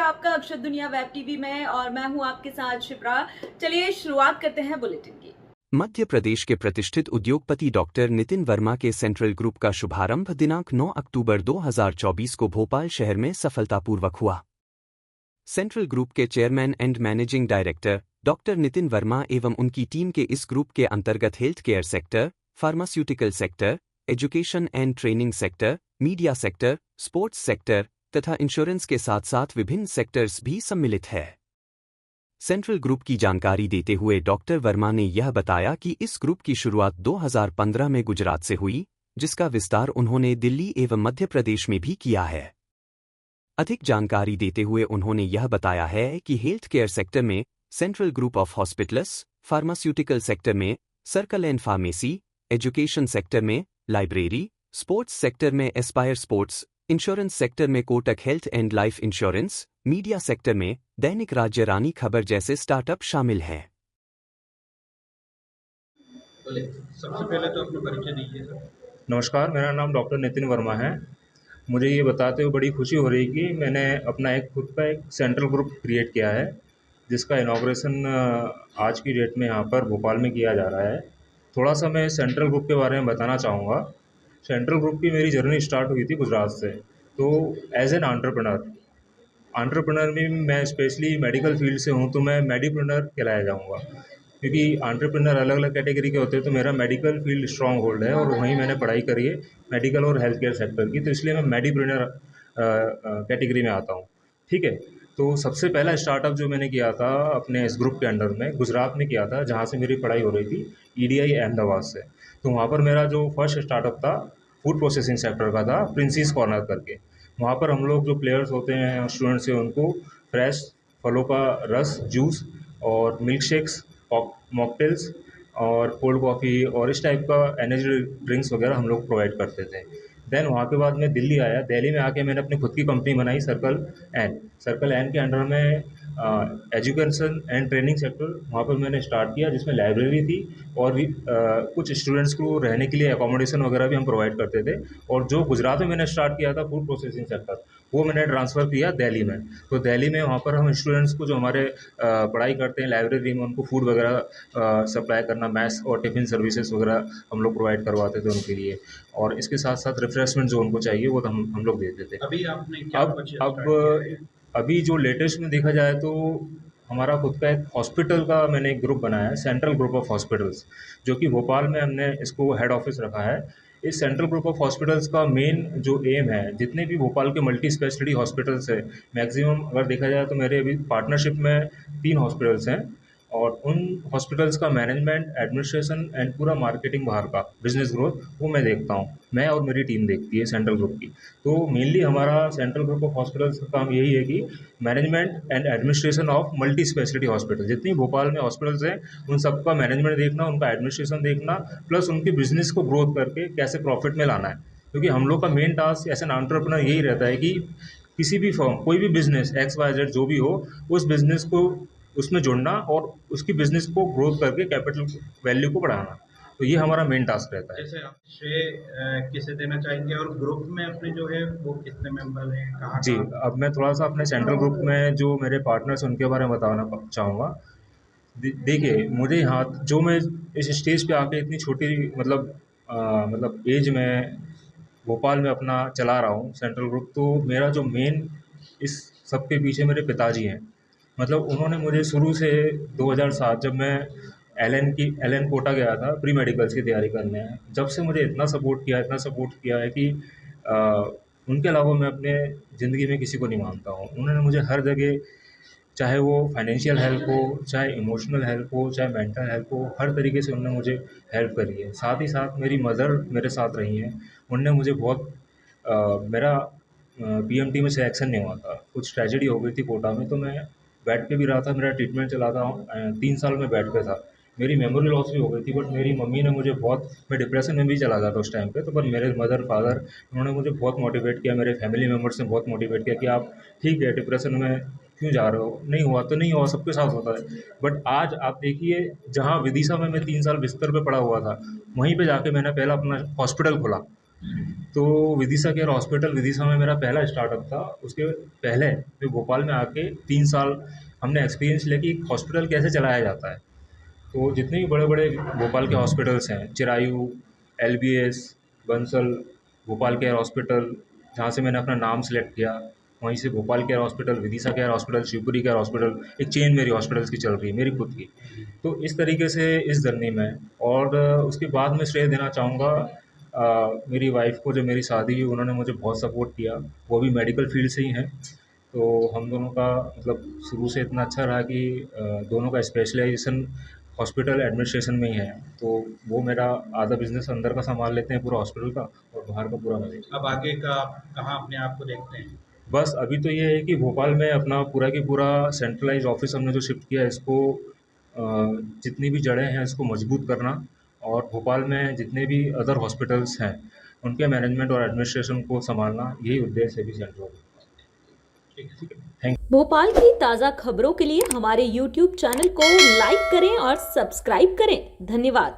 आपका अक्षर दुनिया वेब टीवी में और मैं हूं आपके साथ शिप्रा। चलिए शुरुआत करते हैं बुलेटिन की। मध्य प्रदेश के प्रतिष्ठित उद्योगपति डॉक्टर नितिन वर्मा के सेंट्रल ग्रुप का शुभारंभ दिनांक 9 अक्टूबर 2024 को भोपाल शहर में सफलतापूर्वक हुआ। सेंट्रल ग्रुप के chairman and managing director doctor Nitin Verma एवं उनकी टीम के इस ग्रुप के अंतर्गत health care sector, pharmaceutical sector, education and training sector, media sector, sports sector तथा इंश्योरेंस के साथ साथ विभिन्न सेक्टर्स भी सम्मिलित है। सेंट्रल ग्रुप की जानकारी देते हुए डॉक्टर वर्मा ने यह बताया कि इस ग्रुप की शुरुआत 2015 में गुजरात से हुई, जिसका विस्तार उन्होंने दिल्ली एवं मध्य प्रदेश में भी किया है। अधिक जानकारी देते हुए उन्होंने यह बताया है कि हेल्थ केयर सेक्टर में central group of hospitals, pharmaceutical sector में circle and pharmacy, education sector में लाइब्रेरी, स्पोर्ट्स सेक्टर में एस्पायर स्पोर्ट्स, इंश्योरेंस सेक्टर में Kotak health and life insurance, media sector में दैनिक राज्य रानी खबर जैसे स्टार्टअप शामिल हैं। सबसे पहले तो अपना परिचय दीजिए सर। नमस्कार, मेरा नाम डॉक्टर नितिन वर्मा है। मुझे ये बताते हुए बड़ी खुशी हो रही कि मैंने अपना एक खुद का एक सेंट्रल ग्रुप क्रिएट किया है, जिसका इनॉग्रेशन आज की डेट में यहाँ पर भोपाल में किया जा रहा है। थोड़ा सा मैं सेंट्रल ग्रुप के बारे में बताना चाहूँगा। सेंट्रल ग्रुप की मेरी जर्नी स्टार्ट हुई थी गुजरात से। तो एज एन एंटरप्रेन्योर में मैं स्पेशली मेडिकल फील्ड से हूँ, तो मैं मेडिप्रेन्योर कहलाया जाऊँगा, क्योंकि एंटरप्रेन्योर अलग अलग कैटेगरी के होते हैं। तो मेरा मेडिकल फील्ड स्ट्रॉन्ग होल्ड है और वहीं मैंने पढ़ाई करी है मेडिकल और हेल्थ केयर सेक्टर की, तो इसलिए मैं मेडिप्रेन्योर कैटेगरी में आता हूँ। ठीक है। तो सबसे पहला स्टार्टअप जो मैंने किया था अपने इस ग्रुप के अंडर में गुजरात में किया था, जहाँ से मेरी पढ़ाई हो रही थी, ईडीआई अहमदाबाद से। तो वहाँ पर मेरा जो फर्स्ट स्टार्टअप था फूड प्रोसेसिंग सेक्टर का था, प्रिंसेस कॉर्नर करके। वहाँ पर हम लोग जो प्लेयर्स होते हैं, स्टूडेंट्स हैं, उनको फ्रेश फलों का रस, जूस और मिल्क शेक्स, मॉकटेल्स और कोल्ड कॉफ़ी और इस टाइप का एनर्जी ड्रिंक्स वगैरह हम लोग प्रोवाइड करते थे। देन वहाँ के बाद मैं दिल्ली आया। दिल्ली में आके मैंने अपनी खुद की कंपनी बनाई, सर्कल एन के अंडर में एजुकेशन एंड ट्रेनिंग सेक्टर वहाँ पर मैंने स्टार्ट किया, जिसमें लाइब्रेरी थी और भी कुछ स्टूडेंट्स को रहने के लिए एकोमोडेशन वगैरह भी हम प्रोवाइड करते थे। और जो गुजरात में मैंने स्टार्ट किया था फूड प्रोसेसिंग सेक्टर, वो मैंने ट्रांसफ़र किया दिल्ली में। तो दिल्ली में वहाँ पर हम स्टूडेंट्स को जो हमारे पढ़ाई करते हैं लाइब्रेरी में, उनको फूड वगैरह सप्लाई करना, मैस और टिफ़िन सर्विसेज वगैरह हम लोग प्रोवाइड करवाते थे उनके लिए। और इसके साथ साथ रिफ्रेशमेंट जो उनको चाहिए वो तो हम लोग देते थे। अभी आपने क्या अब अभी जो लेटेस्ट में देखा जाए तो हमारा खुद का एक हॉस्पिटल का मैंने एक ग्रुप बनाया है, सेंट्रल ग्रुप ऑफ हॉस्पिटल्स, जो कि भोपाल में हमने इसको हेड ऑफिस रखा है। इस सेंट्रल ग्रुप ऑफ हॉस्पिटल्स का मेन जो एम है, जितने भी भोपाल के मल्टी स्पेशलिटी हॉस्पिटल्स है, मैक्सिमम अगर देखा जाए तो मेरे अभी पार्टनरशिप में 3 हॉस्पिटल्स हैं, और उन हॉस्पिटल्स का मैनेजमेंट, एडमिनिस्ट्रेशन एंड पूरा मार्केटिंग, बाहर का बिजनेस ग्रोथ, वो मैं देखता हूँ। मैं और मेरी टीम देखती है सेंट्रल ग्रुप की। तो मेनली हमारा सेंट्रल ग्रुप ऑफ हॉस्पिटल्स का काम यही है कि management and administration of multi speciality hospital, जितनी भोपाल में हॉस्पिटल्स हैं उन सबका मैनेजमेंट देखना, उनका एडमिनिस्ट्रेशन देखना, प्लस उनके बिजनेस को ग्रोथ करके कैसे प्रॉफिट में लाना है। क्योंकि हम लोग का main task as an entrepreneur यही रहता है कि किसी भी फर्म, कोई भी बिजनेस एक्स वाई जेड जो भी हो, उस बिजनेस को उसमें जुड़ना और उसकी बिजनेस को ग्रोथ करके कैपिटल वैल्यू को बढ़ाना। तो ये हमारा मेन टास्क रहता है। जैसे आप श्रेय किसे देना चाहेंगे और ग्रुप में अपने जो है वो कितने मेंबर हैं, कहाँ जी, अब मैं थोड़ा सा अपने सेंट्रल ग्रुप में जो मेरे पार्टनर्स हैं उनके बारे में बताना चाहूँगा। देखिए, मुझे यहाँ जो मैं इस स्टेज पे आके इतनी छोटी मतलब एज में भोपाल में अपना चला रहा हूँ सेंट्रल ग्रुप, तो मेरा जो मेन इस सब के पीछे मेरे पिताजी हैं। मतलब उन्होंने मुझे शुरू से 2007 जब मैं एलएन कोटा गया था प्री मेडिकल्स की तैयारी करने, जब से मुझे इतना सपोर्ट किया है कि अ, उनके अलावा मैं अपने ज़िंदगी में किसी को नहीं मानता हूँ। उन्होंने मुझे हर जगह, चाहे वो फाइनेंशियल हेल्प हो, चाहे इमोशनल हेल्प हो, चाहे मेंटल हेल्प हो, हर तरीके से उन्होंने मुझे हेल्प करी है। साथ ही साथ मेरी मदर मेरे साथ रही हैं। उन्होंने मुझे बहुत मेरा पीएमटी में सिलेक्शन नहीं हुआ था, कुछ ट्रेजेडी हो गई थी कोटा में, तो मैं बेड पे भी रहा था, मेरा ट्रीटमेंट चला था, 3 साल मैं बेड पे था। मेरी मेमोरी लॉस भी हो गई थी, बट मेरी मम्मी ने मुझे बहुत, मैं डिप्रेशन में भी चला गया था उस टाइम पे, तो पर मेरे मदर फादर उन्होंने मुझे बहुत मोटिवेट किया, मेरे फैमिली मेम्बर्स ने बहुत मोटिवेट किया कि आप ठीक है, डिप्रेशन में क्यों जा रहे हो, नहीं हुआ तो नहीं हुआ, सबके साथ होता है। बट आज आप देखिए, जहाँ विदिशा में मैं 3 साल बिस्तर पे पड़ा हुआ था, वहीं पे जाके मैंने पहला अपना हॉस्पिटल खोला। तो विदिशा केयर हॉस्पिटल विदिशा में मेरा पहला स्टार्टअप था। उसके पहले मैं भोपाल में आके 3 साल हमने एक्सपीरियंस लिया कि हॉस्पिटल कैसे चलाया जाता है। तो जितने भी बड़े-बड़े भोपाल के हॉस्पिटल्स हैं, Chirayu, LBS, Bansal, Bhopal care hospital, जहाँ से मैंने अपना नाम सेलेक्ट किया, वहीं से Bhopal care hospital, Vidisha care hospital, Shivpuri care hospital, एक चेन मेरी हॉस्पिटल्स की चल रही है, मेरी खुद की। तो इस तरीके से इस जर्नी में और उसके बाद मैं श्रेय देना चाहूँगा मेरी वाइफ़ को। जब मेरी शादी हुई उन्होंने मुझे बहुत सपोर्ट किया, वो भी मेडिकल फ़ील्ड से ही हैं। तो हम दोनों का मतलब शुरू से इतना अच्छा रहा कि दोनों का स्पेशलाइजेशन हॉस्पिटल एडमिनिस्ट्रेशन में ही है। तो वो मेरा आधा बिज़नेस अंदर का सँभाल लेते हैं पूरा हॉस्पिटल का और बाहर का पूरा मैं देखता हूँ। अब आगे का आप कहाँ अपने आप को देखते हैं? बस अभी तो ये है कि भोपाल में अपना पूरा की पूरा सेंट्रलाइज़ ऑफ़िस हमने जो शिफ्ट किया है इसको जितनी भी जड़ें हैं इसको मजबूत करना और भोपाल में जितने भी अदर हॉस्पिटल्स हैं उनके मैनेजमेंट और एडमिनिस्ट्रेशन को सँभालना, यही उद्देश्य है भी सेंट्रल का। ठीक है। ठीक है, थैंक भोपाल की ताज़ा खबरों के लिए हमारे YouTube चैनल को लाइक करें और सब्सक्राइब करें। धन्यवाद।